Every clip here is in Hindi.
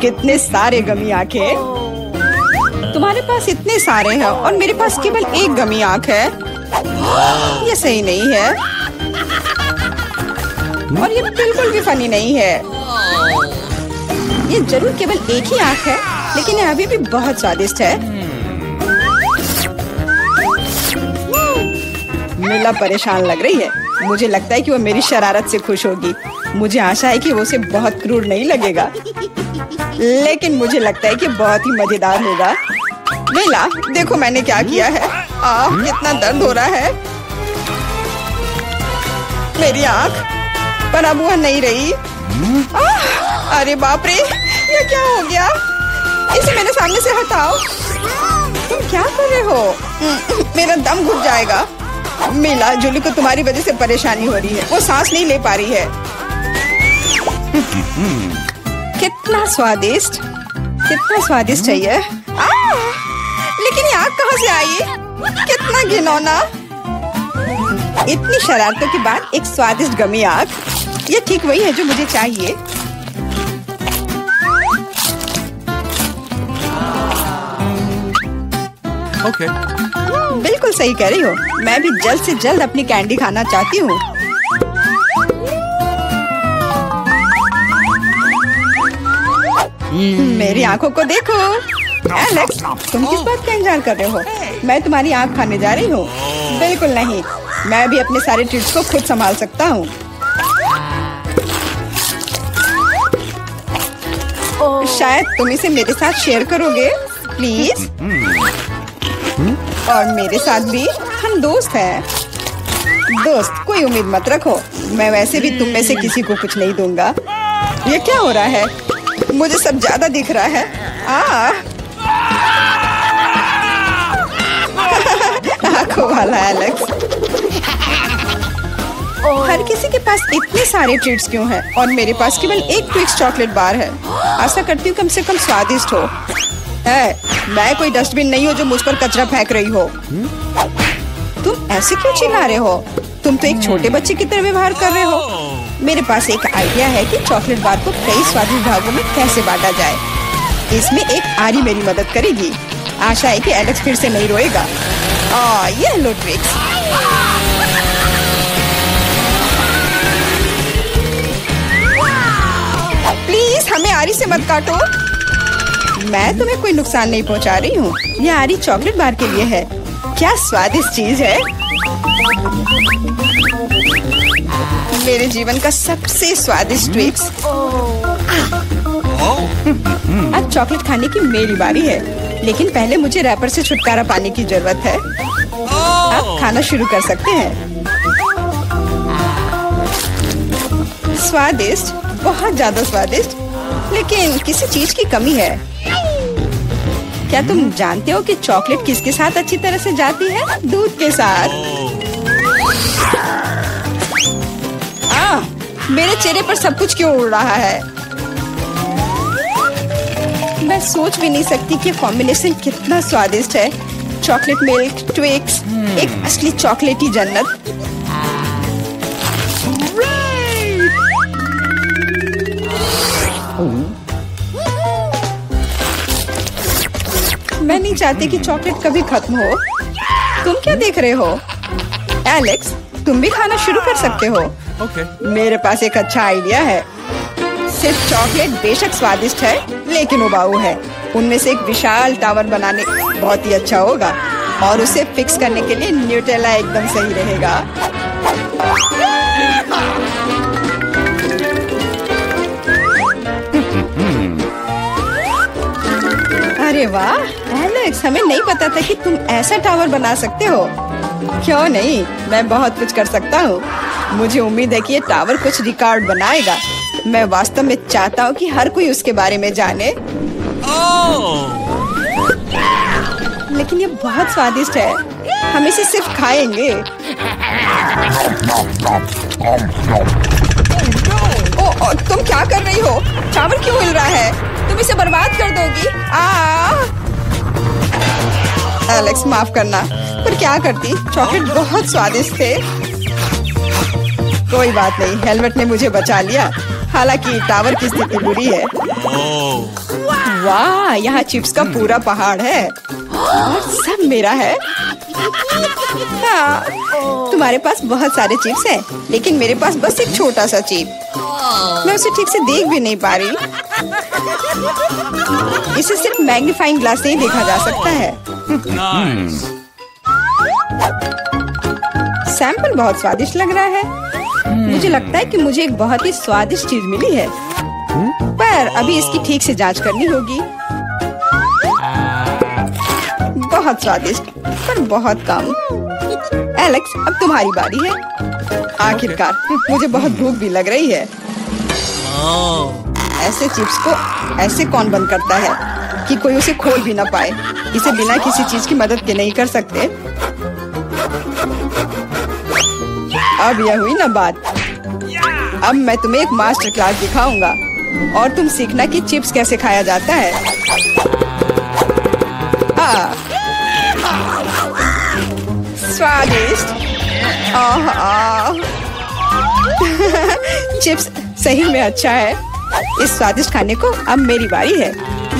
कितने सारे गमी आंखें। तुम्हारे पास इतने सारे हैं और मेरे पास केवल एक गमी आंख है। ये सही नहीं है और ये बिल्कुल भी फनी नहीं है। ये जरूर केवल एक ही आंख है, लेकिन ये अभी भी बहुत स्वादिष्ट है। मिला परेशान लग रही है। मुझे लगता है कि वो मेरी शरारत से खुश होगी। मुझे आशा है कि वो उसे बहुत क्रूर नहीं लगेगा, लेकिन मुझे लगता है कि बहुत ही मजेदार होगा। मिला, देखो मैंने क्या किया है। कितना दर्द हो रहा है। मेरी आंख, पर अब वह नहीं रही। अरे बाप रे, ये क्या हो गया? इसे मेरे सामने से हटाओ। तुम क्या कर रहे हो? मेरा दम घुट जाएगा। मिला, जूली को तुम्हारी वजह से परेशानी हो रही है। वो सांस नहीं ले पा रही है। कितना स्वादिष्ट, कितना स्वादिष्ट है ये। लेकिन ये आग कहाँ से आई? कितना घिनौना। इतनी शरारतों के बाद एक स्वादिष्ट गमी आग। ये ठीक वही है जो मुझे चाहिए। Okay. बिल्कुल सही कह रही हो। मैं भी जल्द से जल्द अपनी कैंडी खाना चाहती हूँ। मेरी आंखों को देखो। एलेक्स, तुम किस बात का इंतजार कर रहे हो? मैं तुम्हारी आंख खाने जा रही हूँ। बिल्कुल नहीं, मैं भी अपने सारे ट्रीट्स को खुद संभाल सकता हूँ। शायद तुम इसे मेरे साथ शेयर करोगे, प्लीज। और मेरे साथ भी, हम दोस्त हैं। दोस्त, कोई उम्मीद मत रखो। मैं वैसे भी तुम में से किसी को कुछ नहीं दूंगा। ये क्या हो रहा है? मुझे सब ज्यादा दिख रहा है। आंखों वाला एलेक्स। हर किसी के पास इतने सारे ट्रीट्स क्यों हैं और मेरे पास केवल एक ट्विक्स चॉकलेट बार है। आशा करती हूँ कम से कम स्वादिष्ट हो। मैं कोई डस्टबिन नहीं हूँ जो मुझ पर कचरा फेंक रही हो। तुम ऐसे क्यों चिल्ला रहे हो? तुम तो एक छोटे बच्चे की तरह व्यवहार कर रहे हो। मेरे पास एक आइडिया है कि चॉकलेट बार को कई स्वादिष्ट भागों में कैसे बांटा जाए। इसमें एक आरी मेरी मदद करेगी। आशा है कि एलेक्स फिर से नहीं रोएगा। ये लो ट्विक्स। प्लीज हमें आरी से मत काटो। मैं तुम्हें कोई नुकसान नहीं पहुंचा रही हूँ। ये आरी चॉकलेट बार के लिए है। क्या स्वादिष्ट चीज है। मेरे जीवन का सबसे स्वादिष्ट ट्विक्स। अब चॉकलेट खाने की मेरी बारी है, लेकिन पहले मुझे रैपर से छुटकारा पाने की जरूरत है। अब खाना शुरू कर सकते हैं। स्वादिष्ट, बहुत ज्यादा स्वादिष्ट, लेकिन किसी चीज की कमी है। क्या तुम जानते हो कि चॉकलेट किसके साथ अच्छी तरह से जाती है? दूध के साथ। मेरे चेहरे पर सब कुछ क्यों उड़ रहा है? मैं सोच भी नहीं सकती कि कॉम्बिनेशन कितना स्वादिष्ट है। चॉकलेट मिल्क, ट्विक्स, एक असली चॉकलेटी जन्नत। मैं नहीं चाहती कि चॉकलेट कभी खत्म हो। तुम क्या देख रहे हो? एलेक्स, तुम भी खाना शुरू कर सकते हो। मेरे पास एक अच्छा आइडिया है। सिर्फ चॉकलेट बेशक स्वादिष्ट है, लेकिन उबाऊ है। उनमें से एक विशाल टावर बनाने बहुत ही अच्छा होगा, और उसे फिक्स करने के लिए न्यूटेला एकदम सही रहेगा। अरे वाह एलेक्स, हमें नहीं पता था कि तुम ऐसा टावर बना सकते हो। क्यों नहीं, मैं बहुत कुछ कर सकता हूँ। मुझे उम्मीद है कि ये टावर कुछ रिकॉर्ड बनाएगा। मैं वास्तव में चाहता हूँ कि हर कोई उसके बारे में जाने। लेकिन ये बहुत स्वादिष्ट है। हम इसे सिर्फ खाएंगे। तुम क्या कर रही हो? टावर क्यों हिल रहा है? तुम इसे बर्बाद कर दोगी। एलेक्स, माफ करना, पर क्या करती? चॉकलेट बहुत स्वादिष्ट थे। कोई बात नहीं, हेलमेट ने मुझे बचा लिया। हालांकि टावर की स्थिति बुरी है। वाह, यहाँ चिप्स का पूरा पहाड़ है और सब मेरा है। हाँ, तुम्हारे पास बहुत सारे चिप्स हैं, लेकिन मेरे पास बस एक छोटा सा चिप। मैं उसे ठीक से देख भी नहीं पा रही। इसे सिर्फ मैग्नीफाइंग ग्लास से ही देखा जा सकता है। सैंपल बहुत स्वादिष्ट लग रहा है। मुझे लगता है कि मुझे एक बहुत ही स्वादिष्ट चीज मिली है, पर अभी इसकी ठीक से जांच करनी होगी। बहुत स्वादिष्ट, पर बहुत कम। एलेक्स, अब तुम्हारी बारी है। आखिरकार मुझे बहुत भूख भी लग रही है। ऐसे चिप्स को ऐसे कौन बंद करता है कि कोई उसे खोल भी ना पाए। इसे बिना किसी चीज की मदद के नहीं कर सकते। अब यह हुई ना बात। अब मैं तुम्हें एक मास्टर क्लास दिखाऊंगा और तुम सीखना कि चिप्स कैसे खाया जाता है। स्वादिष्ट। चिप्स सही में अच्छा है। इस स्वादिष्ट खाने को अब मेरी बारी है।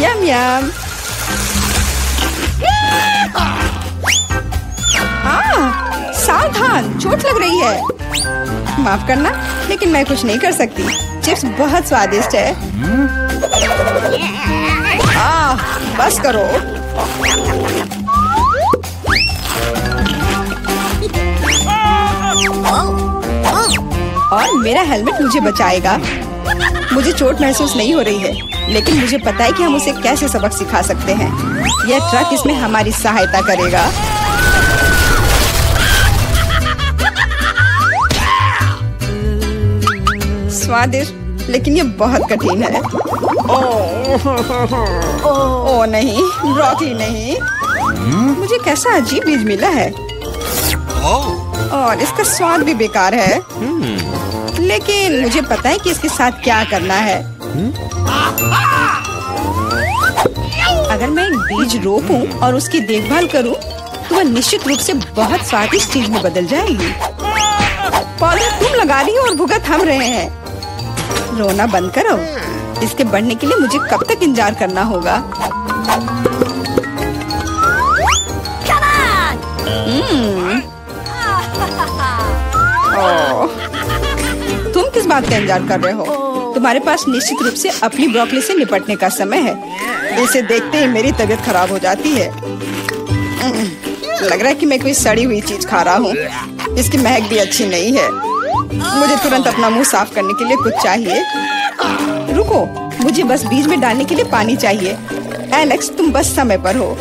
यम यम। सावधान, चोट लग रही है। माफ करना, लेकिन मैं कुछ नहीं कर सकती। चिप्स बहुत स्वादिष्ट है। बस करो। और मेरा हेलमेट मुझे बचाएगा। मुझे चोट महसूस नहीं हो रही है, लेकिन मुझे पता है कि हम उसे कैसे सबक सिखा सकते हैं। यह ट्रक इसमें हमारी सहायता करेगा। स्वादिष्ट, लेकिन ये बहुत कठिन है। ओह नहीं, ब्रोकली नहीं। मुझे कैसा अजीब बीज मिला है और इसका स्वाद भी बेकार है। लेकिन मुझे पता है कि इसके साथ क्या करना है। अगर मैं एक बीज रोपूं और उसकी देखभाल करूं, तो वह निश्चित रूप से बहुत स्वादिष्ट चीज में बदल जाएगी। पौधे तुम लगा रही हो और भुगत हम रहे हैं। रोना बंद करो। इसके बढ़ने के लिए मुझे कब तक इंतजार करना होगा? तुम किस बात का इंतजार कर रहे हो? तुम्हारे पास निश्चित रूप से अपनी ब्रोकली से निपटने का समय है। इसे देखते ही मेरी तबीयत खराब हो जाती है। लग रहा है कि मैं कोई सड़ी हुई चीज खा रहा हूँ। इसकी महक भी अच्छी नहीं है। मुझे तुरंत अपना मुंह साफ करने के लिए कुछ चाहिए। रुको, मुझे बस बीज में डालने के लिए पानी चाहिए। एलेक्स, तुम बस समय पर हो।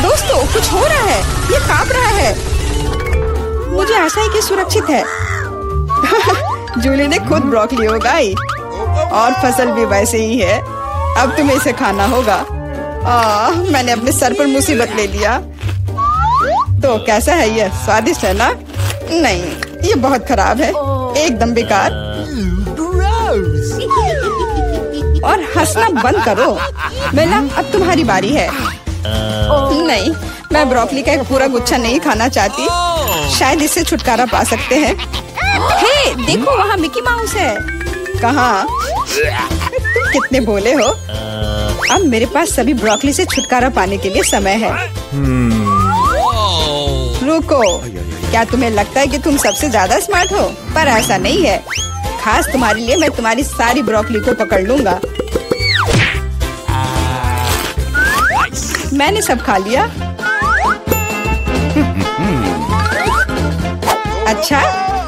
दोस्तों, कुछ हो रहा है। ये कांप रहा है। मुझे आशा है कि सुरक्षित है। जूली ने खुद ब्रोकली उगाई और फसल भी वैसे ही है। अब तुम्हें इसे खाना होगा। मैंने अपने सर पर मुसीबत ले लिया। तो कैसा है ये? स्वादिष्ट है ना? नहीं, ये बहुत खराब है, एकदम बेकार। और हंसना बंद करो। बेला, अब तुम्हारी बारी है। नहीं, मैं ब्रोकली का एक पूरा गुच्छा नहीं खाना चाहती। शायद इससे छुटकारा पा सकते हैं। हे, देखो वहाँ मिकी माउस है। कहाँ? तुम कितने भोले हो। अब मेरे पास सभी ब्रोकली से छुटकारा पाने के लिए समय है। रुको, क्या तुम्हें लगता है कि तुम सबसे ज्यादा स्मार्ट हो? पर ऐसा नहीं है। खास तुम्हारे लिए मैं तुम्हारी सारी ब्रोकली को पकड़ लूंगा। मैंने सब खा लिया। अच्छा,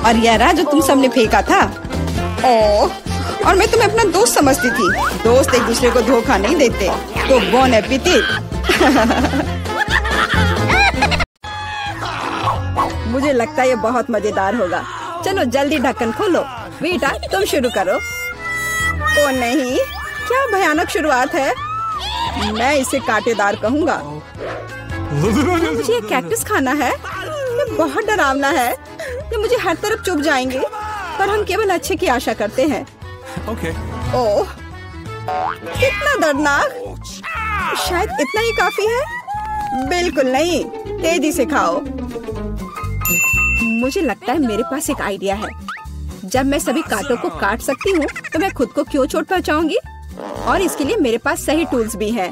और यह रहा जो तुम सबने फेंका था। ओह, और मैं तुम्हें अपना दोस्त समझती थी। दोस्त एक दूसरे को धोखा नहीं देते। तो बोन एपेटिट। मुझे लगता है ये बहुत मजेदार होगा। चलो जल्दी ढक्कन खोलो। बेटा, तुम शुरू करो। ओ नहीं, क्या भयानक शुरुआत है। मैं इसे कांटेदार कहूँगा। मुझे कैक्टस खाना है। ये बहुत डरावना है। ये मुझे हर तरफ चुभ जाएंगे। पर हम केवल अच्छे की आशा करते हैं। ओह, कितना दर्दनाक। शायद इतना ही काफी है। बिल्कुल नहीं, तेजी से खाओ। मुझे लगता है मेरे पास एक आइडिया है। जब मैं सभी कांटों को काट सकती हूँ तो मैं खुद को क्यों चोट पहुँचाऊंगी? और इसके लिए मेरे पास सही टूल्स भी हैं।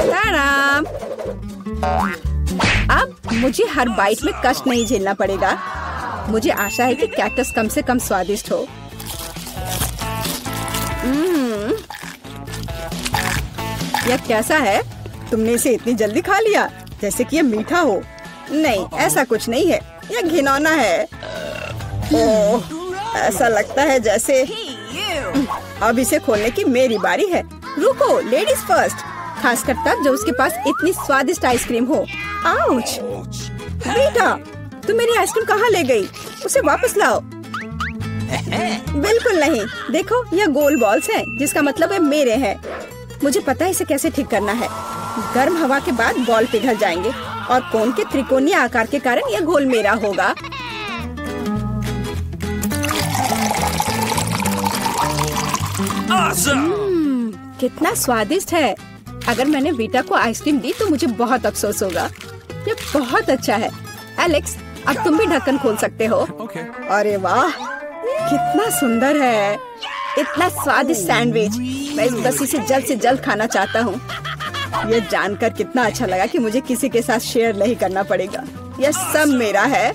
ताराम! अब मुझे हर बाइट में कष्ट नहीं झेलना पड़ेगा। मुझे आशा है कि कैक्टस कम से कम स्वादिष्ट हो। यह कैसा है? तुमने इसे इतनी जल्दी खा लिया जैसे कि यह मीठा हो। नहीं, ऐसा कुछ नहीं है, यह घिनौना है। ओह, ऐसा लगता है जैसे अब इसे खोलने की मेरी बारी है। रुको, लेडीज फर्स्ट, खासकर तब जब उसके पास इतनी स्वादिष्ट आइसक्रीम हो। आउच! बेटा, तुम मेरी आइसक्रीम कहाँ ले गई? उसे वापस लाओ। बिल्कुल नहीं, देखो यह गोल बॉल्स हैं, जिसका मतलब है मेरे हैं। मुझे पता है इसे कैसे ठीक करना है। गर्म हवा के बाद बॉल पिघल जाएंगे और कोन के त्रिकोणीय आकार के कारण यह घोल मेरा होगा। कितना स्वादिष्ट है। अगर मैंने वीटा को आइसक्रीम दी तो मुझे बहुत अफसोस होगा। ये बहुत अच्छा है। एलेक्स, अब तुम भी ढक्कन खोल सकते हो। अरे वाह, कितना सुंदर है। इतना स्वादिष्ट सैंडविच। मैं बस इसे जल्द से जल्द खाना चाहता हूँ। यह जानकर कितना अच्छा लगा कि मुझे किसी के साथ शेयर नहीं करना पड़ेगा। यह सब मेरा है।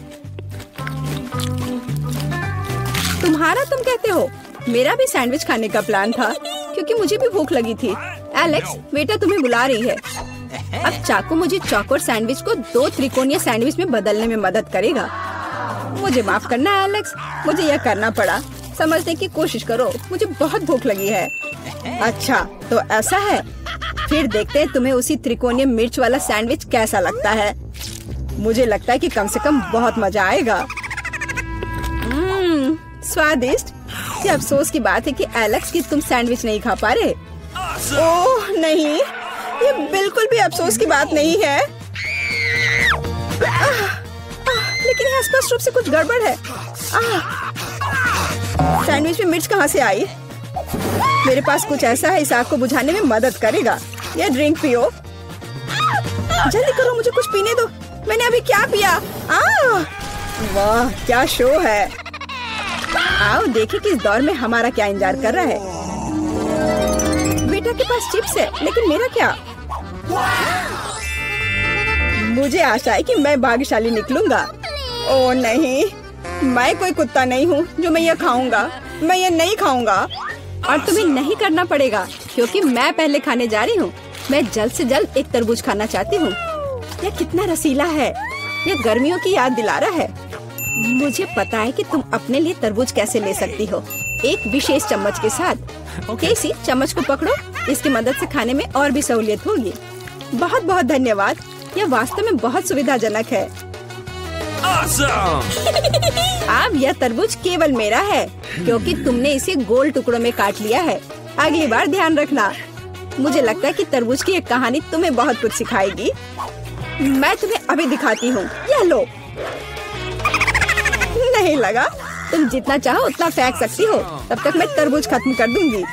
तुम्हारा तुम कहते हो? मेरा भी सैंडविच खाने का प्लान था क्योंकि मुझे भी भूख लगी थी। एलेक्स, बेटा तुम्हें बुला रही है। अब चाकू मुझे चौकोर सैंडविच को 2 त्रिकोणीय सैंडविच में बदलने में मदद करेगा। मुझे माफ करना एलेक्स, मुझे यह करना पड़ा। समझने की कोशिश करो, मुझे बहुत भूख लगी है। अच्छा, तो ऐसा है। फिर देखते हैं तुम्हें उसी त्रिकोणीय मिर्च वाला सैंडविच कैसा लगता है। मुझे लगता है कि कम से कम बहुत मजा आएगा। स्वादिष्ट। ये अफसोस की बात है कि एलेक्स कि तुम सैंडविच नहीं खा पा रहे। ओह नहीं, ये बिल्कुल भी अफसोस की बात नहीं है। लेकिन यहाँ स्पष्ट रूप से कुछ गड़बड़ है। सैंडविच में मिर्च कहाँ से आई? मेरे पास कुछ ऐसा है इस आग को बुझाने में मदद करेगा। ये ड्रिंक पियो। जल्दी करो, मुझे कुछ पीने दो। मैंने अभी क्या पिया? वाह, क्या शो है। आओ देखें कि इस दौर में हमारा क्या इंतजार कर रहा है। बेटा के पास चिप्स है, लेकिन मेरा क्या? मुझे आशा है कि मैं भाग्यशाली निकलूंगा। ओह नहीं, मैं कोई कुत्ता नहीं हूँ जो मैं ये खाऊंगा। मैं ये नहीं खाऊंगा। और तुम्हें नहीं करना पड़ेगा क्योंकि मैं पहले खाने जा रही हूँ। मैं जल्द से जल्द एक तरबूज खाना चाहती हूँ। यह कितना रसीला है। यह गर्मियों की याद दिला रहा है। मुझे पता है कि तुम अपने लिए तरबूज कैसे ले सकती हो, एक विशेष चम्मच के साथ। केसी, चम्मच को पकड़ो। इसकी मदद से खाने में और भी सहूलियत होगी। बहुत बहुत धन्यवाद। यह वास्तव में बहुत सुविधाजनक है। अब यह तरबूज केवल मेरा है क्योंकि तुमने इसे गोल टुकड़ों में काट लिया है। अगली बार ध्यान रखना। मुझे लगता है कि तरबूज की एक कहानी तुम्हें बहुत कुछ सिखाएगी। मैं तुम्हें अभी दिखाती हूँ। यह लो। नहीं लगा? तुम जितना चाहो उतना फेंक सकती हो। तब तक मैं तरबूज खत्म कर दूंगी।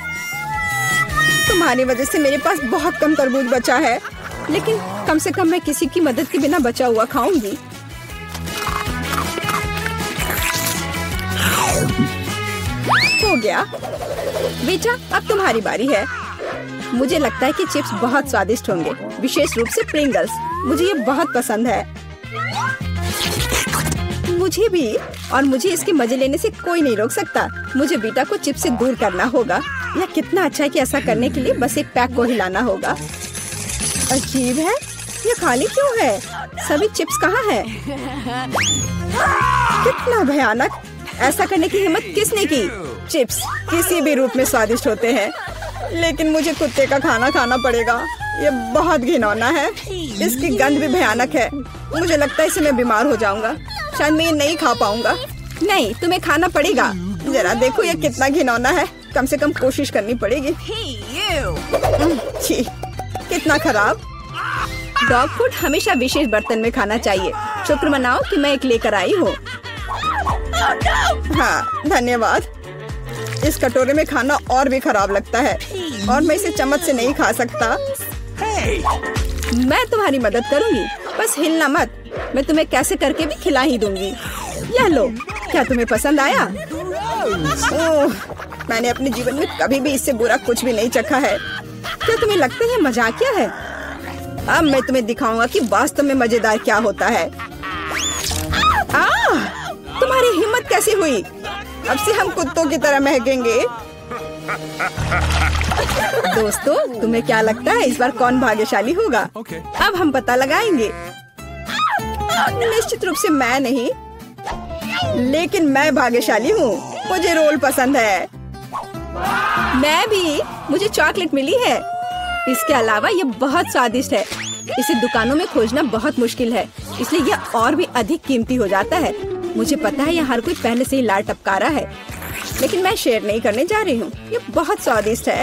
तुम्हारी वजह से मेरे पास बहुत कम तरबूज बचा है, लेकिन कम से कम मैं किसी की मदद के बिना बचा हुआ खाऊंगी। हो गया। बेटा, अब तुम्हारी बारी है। मुझे लगता है कि चिप्स बहुत स्वादिष्ट होंगे, विशेष रूप से प्रिंगल्स। मुझे ये बहुत पसंद है। मुझे भी। और मुझे इसके मजे लेने से कोई नहीं रोक सकता। मुझे बेटा को चिप्स से दूर करना होगा। यह कितना अच्छा है कि ऐसा करने के लिए बस एक पैक को हिलाना होगा। अजीब है, ये खाली क्यों है? सभी चिप्स कहाँ हैं? कितना भयानक। ऐसा करने की हिम्मत किसने की? चिप्स किसी भी रूप में स्वादिष्ट होते हैं, लेकिन मुझे कुत्ते का खाना खाना पड़ेगा। ये बहुत घिनौना है। इसकी गंध भी भयानक है। मुझे लगता है इससे मैं बीमार हो जाऊंगा। शायद मैं ये नहीं खा पाऊंगा। नहीं, तुम्हें खाना पड़ेगा। जरा देखो ये कितना घिनौना है। कम से कम कोशिश करनी पड़ेगी। छी, कितना खराब। डॉग फूड हमेशा विशेष बर्तन में खाना चाहिए। शुक्र मनाओ कि मैं एक लेकर आई हूँ। हाँ, धन्यवाद। इस कटोरे में खाना और भी खराब लगता है और मैं इसे चम्मच से नहीं खा सकता। मैं तुम्हारी मदद करूंगी, बस हिलना मत। मैं तुम्हें कैसे करके भी खिला ही दूंगी। यह लो, क्या तुम्हें पसंद आया? ओह, मैंने अपने जीवन में कभी भी इससे बुरा कुछ भी नहीं चखा है। क्या तुम्हें लगता है मजाकिया है? अब मैं तुम्हें दिखाऊंगा कि वास्तव में मजेदार क्या होता है। तुम्हारी हिम्मत कैसी हुई? अब से हम कुत्तों की तरह महकेंगे। दोस्तों, तुम्हें क्या लगता है इस बार कौन भाग्यशाली होगा? अब हम पता लगाएंगे। निश्चित रूप से मैं नहीं, लेकिन मैं भाग्यशाली हूँ। मुझे रोल पसंद है। मैं भी। मुझे चॉकलेट मिली है। इसके अलावा ये बहुत स्वादिष्ट है। इसे दुकानों में खोजना बहुत मुश्किल है, इसलिए यह और भी अधिक कीमती हो जाता है। मुझे पता है यह हर कोई पहले से ही लाड़ टपका रहा है, लेकिन मैं शेयर नहीं करने जा रही हूँ। ये बहुत स्वादिष्ट है।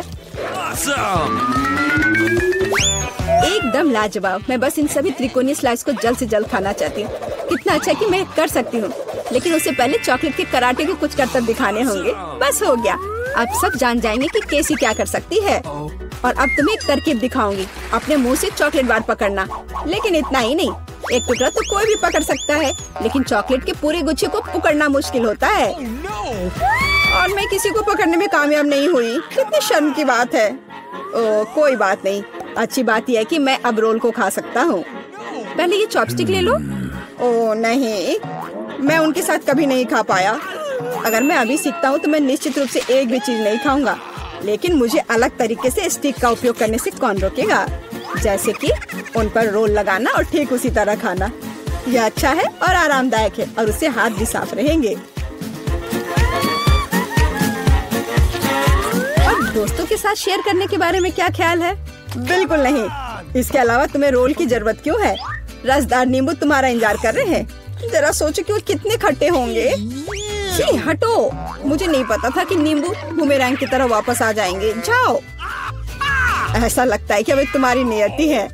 एकदम लाजवाब। मैं बस इन सभी त्रिकोणीय स्लाइस को जल्द से जल्द खाना चाहती हूँ। कितना अच्छा कि मैं कर सकती हूँ, लेकिन उससे पहले चॉकलेट के कराटे को कुछ करतब दिखाने होंगे। बस हो गया। अब सब जान जाएंगे कि केसी क्या कर सकती है। और अब तुम्हें एक तरकीब दिखाऊंगी। अपने मुंह से चॉकलेट बार पकड़ना, लेकिन इतना ही नहीं। एक टुकड़ा तो कोई भी पकड़ सकता है, लेकिन चॉकलेट के पूरे गुच्छे को पकड़ना मुश्किल होता है। और मैं किसी को पकड़ने में कामयाब नहीं हुई। कितनी शर्म की बात है। ओह, कोई बात नहीं। अच्छी बात यह है कि मैं अब रोल को खा सकता हूँ। पहले ये चॉपस्टिक ले लो। ओह नहीं, मैं उनके साथ कभी नहीं खा पाया। अगर मैं अभी सीखता हूँ तो मैं निश्चित रूप से एक भी चीज नहीं खाऊंगा, लेकिन मुझे अलग तरीके से स्टिक का उपयोग करने से कौन रोकेगा? जैसे कि उन पर रोल लगाना और ठीक उसी तरह खाना। यह अच्छा है और आरामदायक है, और उससे हाथ भी साफ रहेंगे। और दोस्तों के साथ शेयर करने के बारे में क्या ख्याल है? बिल्कुल नहीं। इसके अलावा तुम्हें रोल की जरूरत क्यों है? रसदार नींबू तुम्हारा इंतजार कर रहे हैं। जरा सोचो कि वो कितने खट्टे होंगे। छी, हटो। मुझे नहीं पता था कि नींबू बूमेरैंग की तरह वापस आ जाएंगे। जाओ। ऐसा लगता है कि अब तुम्हारी नियति है।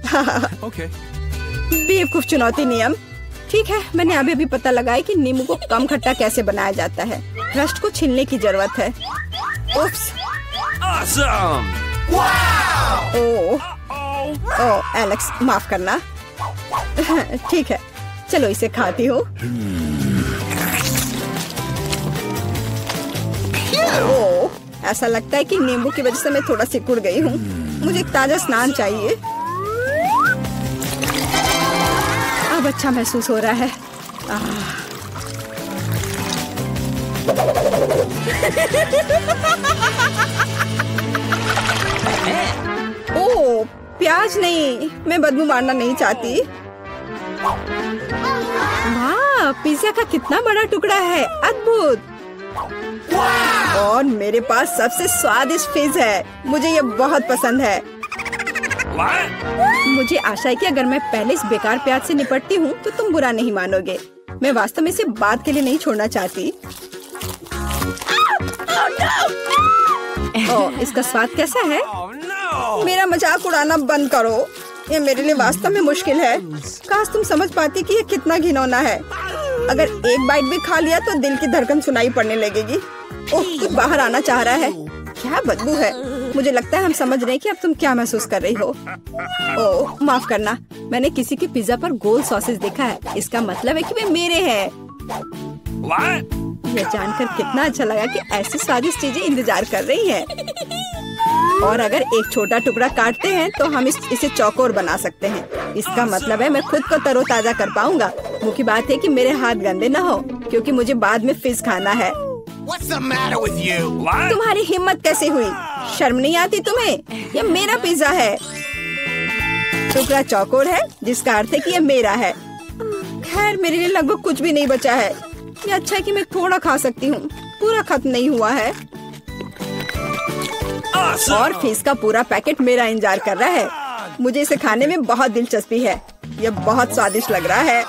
बेवकूफ चुनौती नियम। ठीक है, मैंने अभी भी पता लगाया कि नींबू को कम खट्टा कैसे बनाया जाता है। क्रस्ट को छीलने की जरूरत है। उफ्स। ओह, एलेक्स, माफ करना। ठीक है, चलो इसे खाती हूँ। ओह, ऐसा लगता है कि नींबू की वजह से मैं थोड़ा सिकुड़ गई हूँ। मुझे एक ताजा स्नान चाहिए। अब अच्छा महसूस हो रहा है। ओह, प्याज नहीं। मैं बदबू मारना नहीं चाहती। वाह, पिज्जा का कितना बड़ा टुकड़ा है। अद्भुत। और मेरे पास सबसे स्वादिष्ट फिज है। मुझे ये बहुत पसंद है। मुझे आशा है कि अगर मैं पहले इस बेकार प्याज से निपटती हूँ तो तुम बुरा नहीं मानोगे। मैं वास्तव में इसे बाद के लिए नहीं छोड़ना चाहती। ओह, इसका स्वाद कैसा है? मेरा मजाक उड़ाना बंद करो। ये मेरे लिए वास्तव में मुश्किल है। काश तुम समझ पाती कि ये कितना घिनौना है। अगर एक बाइट भी खा लिया तो दिल की धड़कन सुनाई पड़ने लगेगी। ओह, कुछ बाहर आना चाह रहा है। क्या बदबू है। मुझे लगता है हम समझ रहे हैं कि अब तुम क्या महसूस कर रही हो। ओह, माफ करना। मैंने किसी के पिज्जा पर गोल सॉसेज देखा है। इसका मतलब है कि वे मेरे हैं। यह जानकर कितना अच्छा लगा कि ऐसी स्वादिष्ट चीजें इंतजार कर रही हैं। और अगर एक छोटा टुकड़ा काटते हैं तो हम इसे चौकोर बना सकते हैं। इसका मतलब है मैं खुद को तरोताजा कर पाऊंगा। मुख्य बात है कि मेरे हाथ गंदे न हो, क्योंकि मुझे बाद में फिज खाना है। तुम्हारी हिम्मत कैसे हुई? शर्म नहीं आती तुम्हें? यह मेरा पिज्जा है। टुकड़ा चौकोर है, जिसका अर्थ है कि यह मेरा है। खैर, मेरे लिए लगभग कुछ भी नहीं बचा है। ये अच्छा है कि मैं थोड़ा खा सकती हूँ। पूरा खत्म नहीं हुआ है। और फिश का पूरा पैकेट मेरा इंतजार कर रहा है। मुझे इसे खाने में बहुत दिलचस्पी है। यह बहुत स्वादिष्ट लग रहा है।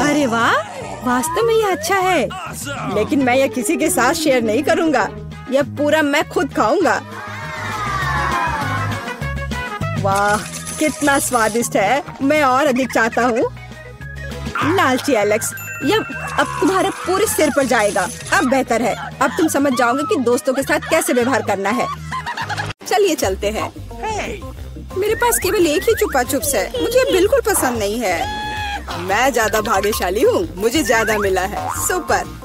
अरे वाह, वास्तव में यह अच्छा है, लेकिन मैं यह किसी के साथ शेयर नहीं करूँगा। यह पूरा मैं खुद खाऊंगा। वाह, कितना स्वादिष्ट है। मैं और अधिक चाहता हूँ। लालची एलेक्स, यह अब तुम्हारे पूरे सिर पर जाएगा। अब बेहतर है। अब तुम समझ जाओगे कि दोस्तों के साथ कैसे व्यवहार करना है। चलिए चलते हैं। मेरे पास केवल एक ही चुपा चुप्स है, मुझे बिल्कुल पसंद नहीं है। मैं ज्यादा भाग्यशाली हूँ, मुझे ज्यादा मिला है। सुपर।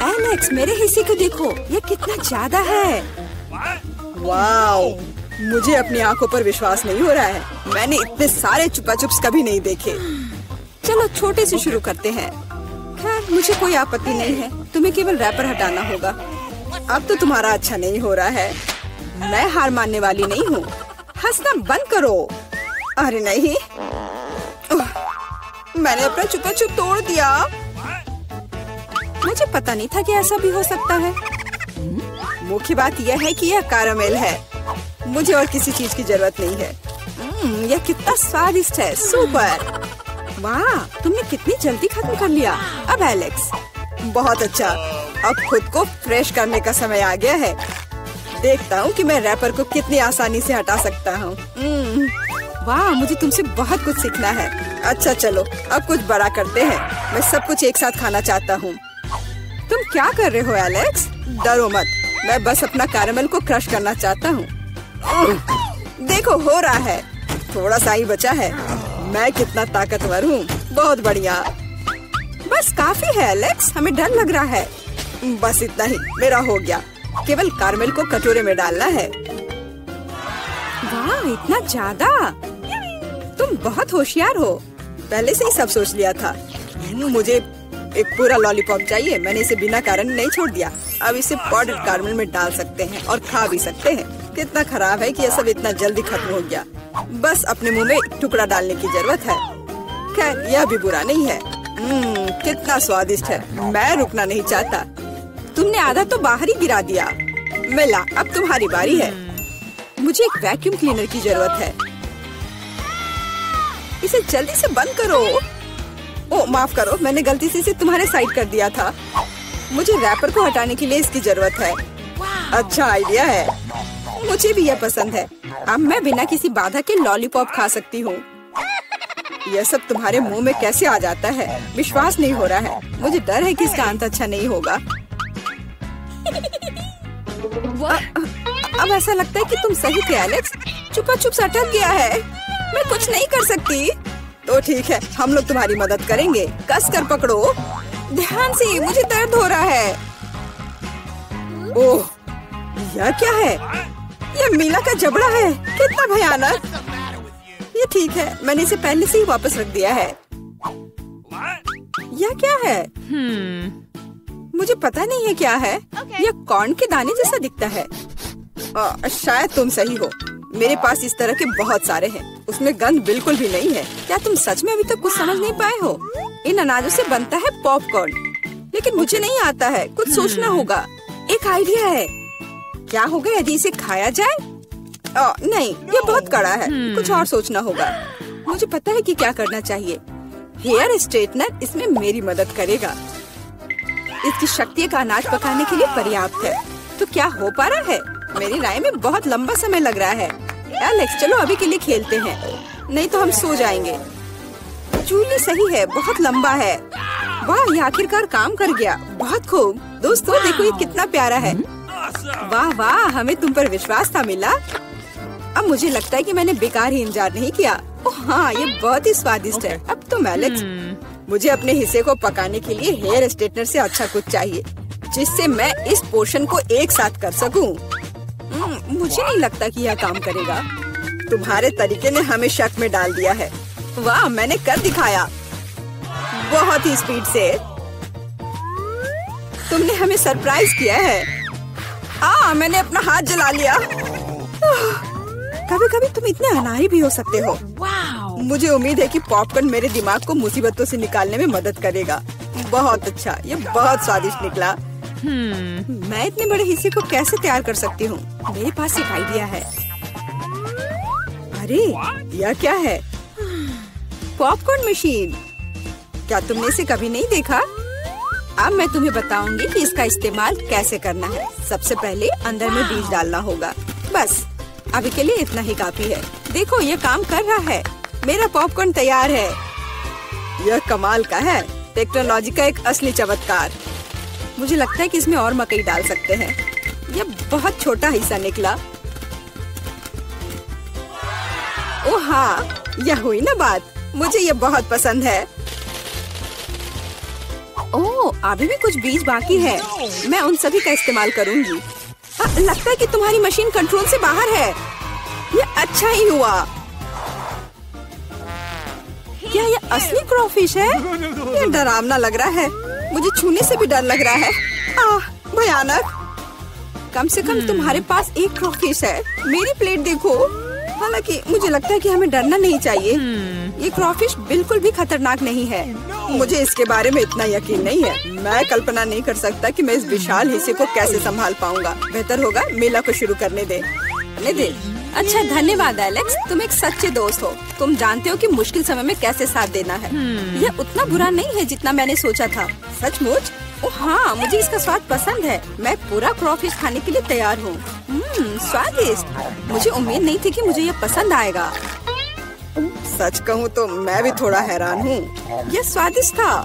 एलेक्स, मेरे हिस्से को देखो, ये कितना ज्यादा है। वाओ, मुझे अपनी आंखों पर विश्वास नहीं हो रहा है। मैंने इतने सारे चुपा चुप्स कभी नहीं देखे। चलो छोटे से शुरू करते हैं। खैर, मुझे कोई आपत्ति नहीं है, तुम्हें केवल रैपर हटाना होगा। अब तो तुम्हारा अच्छा नहीं हो रहा है। मैं हार मानने वाली नहीं हूँ। हंसना बंद करो। अरे नहीं, मैंने अपना चुपा चुप तोड़ दिया। मुझे पता नहीं था कि ऐसा भी हो सकता है। मुख्य बात यह है कि यह कैरामेल है, मुझे और किसी चीज की जरूरत नहीं है। यह कितना स्वादिष्ट है। सुपर। वाह, तुमने कितनी जल्दी खत्म कर लिया। अब एलेक्स, बहुत अच्छा। अब खुद को फ्रेश करने का समय आ गया है। देखता हूँ कि मैं रैपर को कितनी आसानी से हटा सकता हूँ। वाह, मुझे तुमसे बहुत कुछ सीखना है। अच्छा चलो, अब कुछ बड़ा करते हैं। मैं सब कुछ एक साथ खाना चाहता हूँ। तुम क्या कर रहे हो एलेक्स? डरो मत, मैं बस अपना कैरामेल को क्रश करना चाहता हूँ। देखो, हो रहा है। थोड़ा सा ही बचा है। मैं कितना ताकतवर हूँ। बहुत बढ़िया। बस काफी है एलेक्स, हमें डर लग रहा है। बस इतना ही, मेरा हो गया। केवल कैरामेल को कटोरे में डालना है। वाह, इतना ज्यादा। तुम बहुत होशियार हो। पहले से ही सब सोच लिया था। मुझे एक पूरा लॉलीपॉप चाहिए। मैंने इसे बिना कारण नहीं छोड़ दिया। अब इसे पाउडर्ड कैरामेल में डाल सकते हैं और खा भी सकते हैं। कितना खराब है कि यह सब इतना जल्दी खत्म हो गया। बस अपने मुंह में एक टुकड़ा डालने की जरूरत है। खैर, यह भी बुरा नहीं है। कितना स्वादिष्ट है। मैं रुकना नहीं चाहता। तुमने आधा तो बाहर ही गिरा दिया। मिला, अब तुम्हारी बारी है। मुझे एक वैक्यूम क्लीनर की जरूरत है। इसे जल्दी से बंद करो। ओह, माफ करो, मैंने गलती से इसे तुम्हारे साइड कर दिया था। मुझे रैपर को हटाने के लिए इसकी जरूरत है। अच्छा आइडिया है, मुझे भी यह पसंद है। अब मैं बिना किसी बाधा के लॉलीपॉप खा सकती हूँ। यह सब तुम्हारे मुंह में कैसे आ जाता है? विश्वास नहीं हो रहा है। मुझे डर है कि इसका अंत अच्छा नहीं होगा। अब ऐसा लगता है कि तुम सही थे एलेक्स। चुपा चुप अटक गया है। मैं कुछ नहीं कर सकती। तो ठीक है, हम लोग तुम्हारी मदद करेंगे। कस कर पकड़ो। ध्यान से, मुझे दर्द हो रहा है। ओह, यह क्या है? यह मीला का जबड़ा है। कितना भयानक। ये ठीक है, मैंने इसे पहले से ही वापस रख दिया है। यह क्या है? मुझे पता नहीं है क्या है। यह कॉर्न के दाने जैसा दिखता है। शायद तुम सही हो। मेरे पास इस तरह के बहुत सारे हैं। उसमें गंध बिल्कुल भी नहीं है। क्या तुम सच में अभी तक कुछ समझ नहीं पाए हो? इन अनाजों से बनता है पॉपकॉर्न, लेकिन मुझे नहीं आता है। कुछ सोचना होगा। एक आइडिया है। क्या होगा यदि इसे खाया जाए? नहीं, ये बहुत कड़ा है। कुछ और सोचना होगा। मुझे पता है कि क्या करना चाहिए। हेयर स्ट्रेटनर इसमें मेरी मदद करेगा। इसकी शक्ति का अनाज पकाने के लिए पर्याप्त है। तो क्या हो पा रहा है? मेरी राय में बहुत लंबा समय लग रहा है। एलेक्स, चलो अभी के लिए खेलते हैं, नहीं तो हम सो जाएंगे। जूली सही है, बहुत लंबा है। वाह, ये आखिरकार काम कर गया। बहुत खूब। दोस्तों देखो, ये कितना प्यारा है। वाह वाह, हमें तुम पर विश्वास था मिला। अब मुझे लगता है कि मैंने बेकार ही इंतजार नहीं किया। ओह हाँ, ये बहुत ही स्वादिष्ट है। अब तुम एलेक्स, मुझे अपने हिस्से को पकाने के लिए हेयर स्ट्रेटनर से अच्छा कुछ चाहिए, जिससे मैं इस पोर्शन को एक साथ कर सकूं। मुझे नहीं लगता कि यह काम करेगा। तुम्हारे तरीके ने हमें शक में डाल दिया है। वाह, मैंने कर दिखाया, बहुत ही स्पीड से। तुमने हमें सरप्राइज किया है। मैंने अपना हाथ जला लिया। कभी कभी तुम इतने अनाड़ी भी हो सकते हो। मुझे उम्मीद है कि पॉपकॉर्न मेरे दिमाग को मुसीबतों से निकालने में मदद करेगा। बहुत अच्छा, ये बहुत स्वादिष्ट निकला। मैं इतने बड़े हिस्से को कैसे तैयार कर सकती हूँ? मेरे पास एक आइडिया है। अरे, यह क्या है? Popcorn machine. क्या तुमने इसे कभी नहीं देखा? अब मैं तुम्हें बताऊंगी कि इसका इस्तेमाल कैसे करना है। सबसे पहले अंदर में बीज डालना होगा। बस अभी के लिए इतना ही काफी है। देखो, ये काम कर रहा है। मेरा पॉपकॉर्न तैयार है। यह कमाल का है। टेक्नोलॉजी का एक असली चमत्कार। मुझे लगता है कि इसमें और मकई डाल सकते हैं। यह बहुत छोटा हिस्सा निकला। ओ हाँ, यह हुई ना बात। मुझे ये बहुत पसंद है। ओह, अभी भी कुछ बीज बाकी है। मैं उन सभी का इस्तेमाल करूंगी। लगता है कि तुम्हारी मशीन कंट्रोल से बाहर है। ये अच्छा ही हुआ। क्या ये असली क्रॉफिश है? ये डरावना लग रहा है। मुझे छूने से भी डर लग रहा है। भयानक। कम से कम तुम्हारे पास एक क्रॉफिश है। मेरी प्लेट देखो। हालांकि मुझे लगता है कि हमें डरना नहीं चाहिए। ये क्रॉफिश बिल्कुल भी खतरनाक नहीं है। मुझे इसके बारे में इतना यकीन नहीं है। मैं कल्पना नहीं कर सकता कि मैं इस विशाल हिस्से को कैसे संभाल पाऊंगा। बेहतर होगा मेला को शुरू करने दे। अच्छा, धन्यवाद एलेक्स, तुम एक सच्चे दोस्त हो। तुम जानते हो कि मुश्किल समय में कैसे साथ देना है। यह उतना बुरा नहीं है जितना मैंने सोचा था। सचमुच? ओह हाँ, मुझे इसका स्वाद पसंद है। मैं पूरा क्रॉफिश खाने के लिए तैयार हूँ। स्वादिष्ट। मुझे उम्मीद नहीं थी कि मुझे यह पसंद आएगा। सच कहूँ तो मैं भी थोड़ा हैरान हूँ। यह स्वादिष्ट था।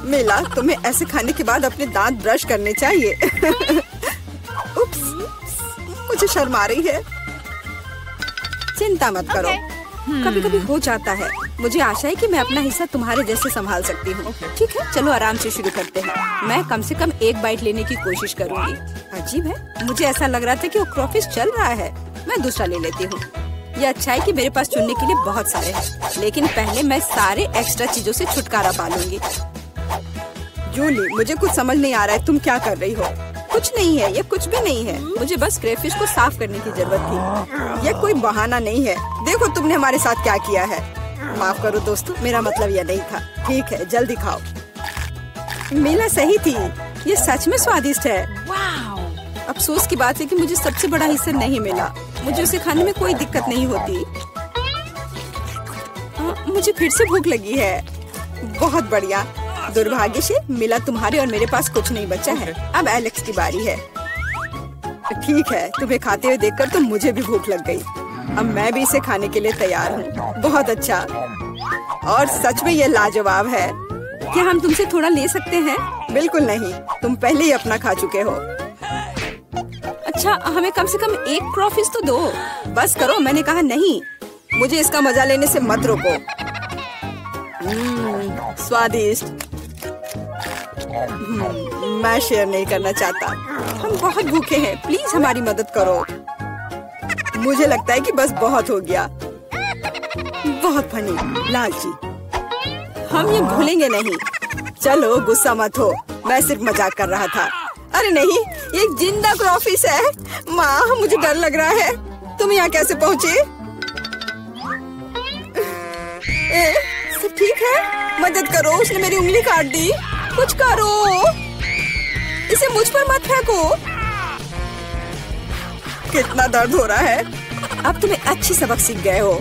मिला, तुम्हें ऐसे खाने के बाद अपने दांत ब्रश करने चाहिए। उप्स, मुझे शर्म आ रही है। चिंता मत करो, कभी कभी हो जाता है। मुझे आशा है कि मैं अपना हिस्सा तुम्हारे जैसे संभाल सकती हूँ। ठीक है, चलो आराम से शुरू करते हैं। मैं कम से कम एक बाइट लेने की कोशिश करूँगी। अजीब है, मुझे ऐसा लग रहा था कि वो क्रॉफिश चल रहा है। मैं दूसरा ले लेती हूँ। ये अच्छा है कि मेरे पास चुनने के लिए बहुत सारे हैं, लेकिन पहले मैं सारे एक्स्ट्रा चीजों से छुटकारा पा लूंगी। जूली, मुझे कुछ समझ नहीं आ रहा है, तुम क्या कर रही हो? कुछ नहीं है, ये कुछ भी नहीं है। मुझे बस क्रेफिश को साफ करने की जरूरत थी। ये कोई बहाना नहीं है। देखो तुमने हमारे साथ क्या किया है। माफ करो दोस्तों, मेरा मतलब यह नहीं था। ठीक है, जल्दी खाओ। मीला सही थी, ये सच में स्वादिष्ट है। अफसोस की बात है कि मुझे सबसे बड़ा हिस्सा नहीं मिला। मुझे उसे खाने में कोई दिक्कत नहीं होती। मुझे फिर से भूख लगी है। बहुत बढ़िया। दुर्भाग्य से मिला, तुम्हारे और मेरे पास कुछ नहीं बचा है। अब एलेक्स की बारी है। ठीक है, तुम्हें खाते हुए देखकर तो मुझे भी भूख लग गई। अब मैं भी इसे खाने के लिए तैयार हूँ। बहुत अच्छा, और सच में ये लाजवाब है। क्या हम तुमसे थोड़ा ले सकते हैं? बिल्कुल नहीं, तुम पहले ही अपना खा चुके हो। अच्छा, हमें कम से कम एक क्रॉफिश तो दो। बस करो, मैंने कहा नहीं। मुझे इसका मजा लेने से मत रोको। स्वादिष्ट। मैं शेयर नहीं करना चाहता। हम बहुत भूखे हैं, प्लीज हमारी मदद करो। मुझे लगता है कि बस बहुत हो गया। बहुत फनी, लालची। हम ये भूलेंगे नहीं। चलो गुस्सा मत हो, मैं सिर्फ मजाक कर रहा था। अरे नहीं, ये एक जिंदा क्रॉफिश है। माँ, मुझे डर लग रहा है। तुम यहाँ कैसे पहुँचे? सब ठीक है? मदद करो, उसने मेरी उंगली काट दी। कुछ करो, इसे मुझ पर मत फेंको। कितना दर्द हो रहा है। अब तुम्हें अच्छी सबक सीख गए हो।